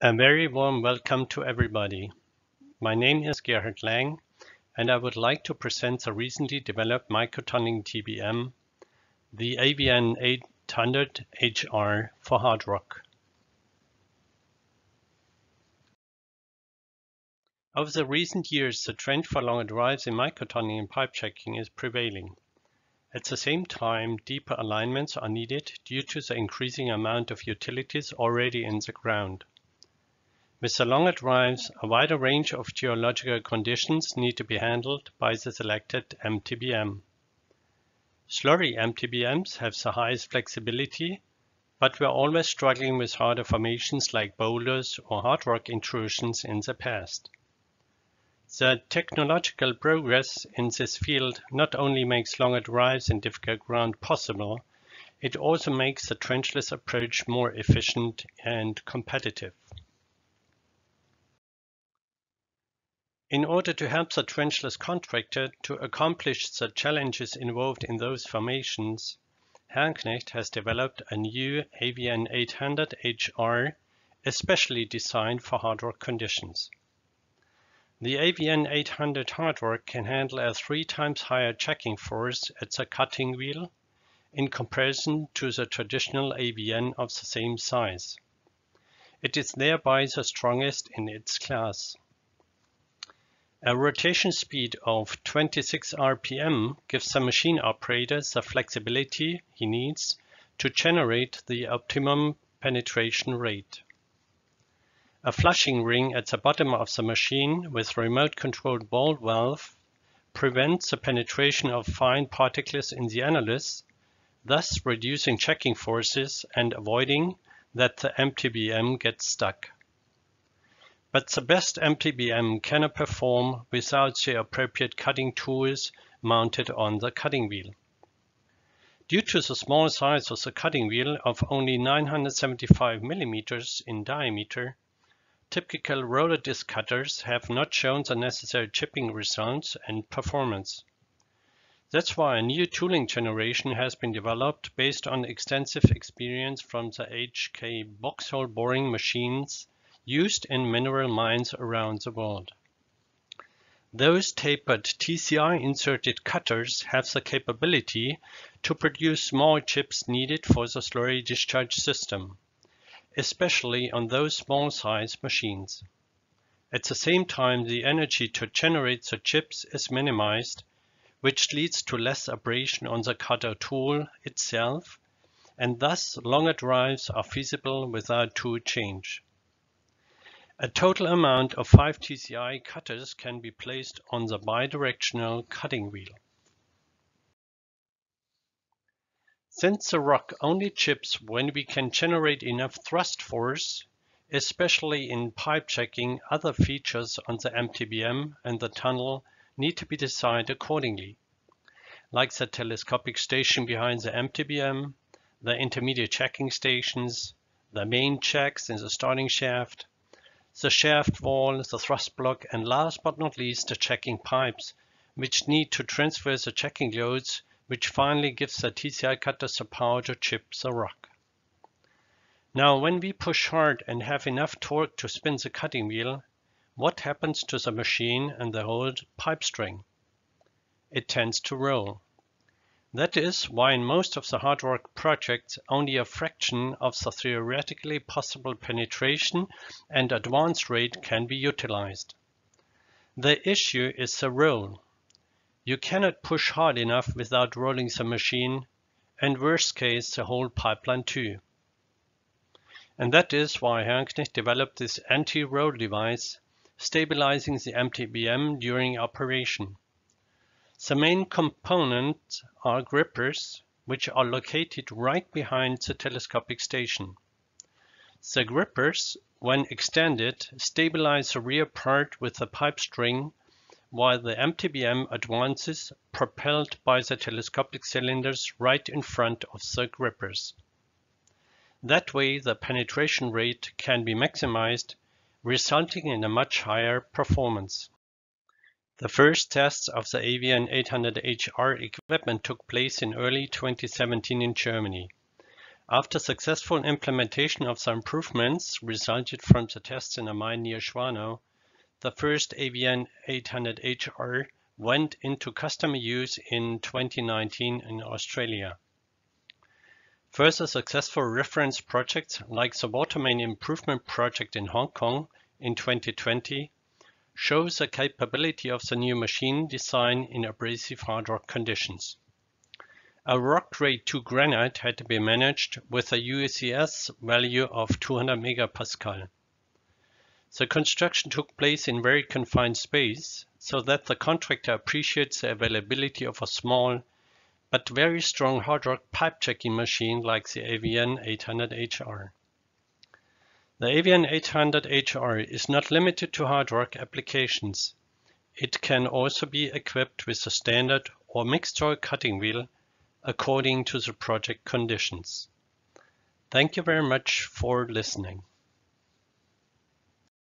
A very warm welcome to everybody. My name is Gerhard Lang, and I would like to present the recently developed microtunneling TBM, the AVN 800HR for hard rock. Over the recent years, the trend for longer drives in microtunneling and pipe checking is prevailing. At the same time, deeper alignments are needed due to the increasing amount of utilities already in the ground. With the longer drives, a wider range of geological conditions need to be handled by the selected MTBM. Slurry MTBMs have the highest flexibility, but were always struggling with harder formations like boulders or hard rock intrusions in the past. The technological progress in this field not only makes longer drives in difficult ground possible, it also makes the trenchless approach more efficient and competitive. In order to help the trenchless contractor to accomplish the challenges involved in those formations, Herrenknecht has developed a new AVN 800HR especially designed for hard rock conditions. The AVN 800 hard rock can handle a 3 times higher checking force at the cutting wheel in comparison to the traditional AVN of the same size. It is thereby the strongest in its class. A rotation speed of 26 RPM gives the machine operator the flexibility he needs to generate the optimum penetration rate. A flushing ring at the bottom of the machine with remote-controlled ball valve prevents the penetration of fine particles in the annulus, thus reducing checking forces and avoiding that the MTBM gets stuck. But the best MTBM cannot perform without the appropriate cutting tools mounted on the cutting wheel. Due to the small size of the cutting wheel of only 975 mm in diameter, typical roller disc cutters have not shown the necessary chipping results and performance. That's why a new tooling generation has been developed based on extensive experience from the HK box-hole boring machines used in mineral mines around the world. Those tapered TCI-inserted cutters have the capability to produce small chips needed for the slurry discharge system, especially on those small-size machines. At the same time, the energy to generate the chips is minimized, which leads to less abrasion on the cutter tool itself, and thus longer drives are feasible without tool change. A total amount of 5 TCI cutters can be placed on the bidirectional cutting wheel. Since the rock only chips when we can generate enough thrust force, especially in pipe checking, other features on the MTBM and the tunnel need to be designed accordingly, like the telescopic station behind the MTBM, the intermediate checking stations, the main checks in the starting shaft, the shaft wall, the thrust block, and last but not least, the checking pipes, which need to transfer the checking loads, which finally gives the TCI cutters the power to chip the rock. Now, when we push hard and have enough torque to spin the cutting wheel, what happens to the machine and the whole pipe string? It tends to roll. That is why in most of the hard rock projects only a fraction of the theoretically possible penetration and advance rate can be utilized. The issue is the roll. You cannot push hard enough without rolling the machine, and worst case the whole pipeline too. And that is why Herrenknecht developed this anti-roll device, stabilizing the MTBM during operation. The main components are grippers, which are located right behind the telescopic station. The grippers, when extended, stabilize the rear part with the pipe string, while the MTBM advances, propelled by the telescopic cylinders right in front of the grippers. That way, the penetration rate can be maximized, resulting in a much higher performance. The first tests of the AVN 800HR equipment took place in early 2017 in Germany. After successful implementation of some improvements resulted from the tests in a mine near Schwano, the first AVN 800HR went into customer use in 2019 in Australia. Further successful reference projects like the water main improvement project in Hong Kong in 2020 show the capability of the new machine design in abrasive hard rock conditions. A rock grade 2 granite had to be managed with a USES value of 200 megapascal. The construction took place in very confined space so that the contractor appreciates the availability of a small but very strong hard rock pipe checking machine like the AVN 800HR. The AVN 800HR is not limited to hard rock applications. It can also be equipped with a standard or mixed oil cutting wheel according to the project conditions. Thank you very much for listening.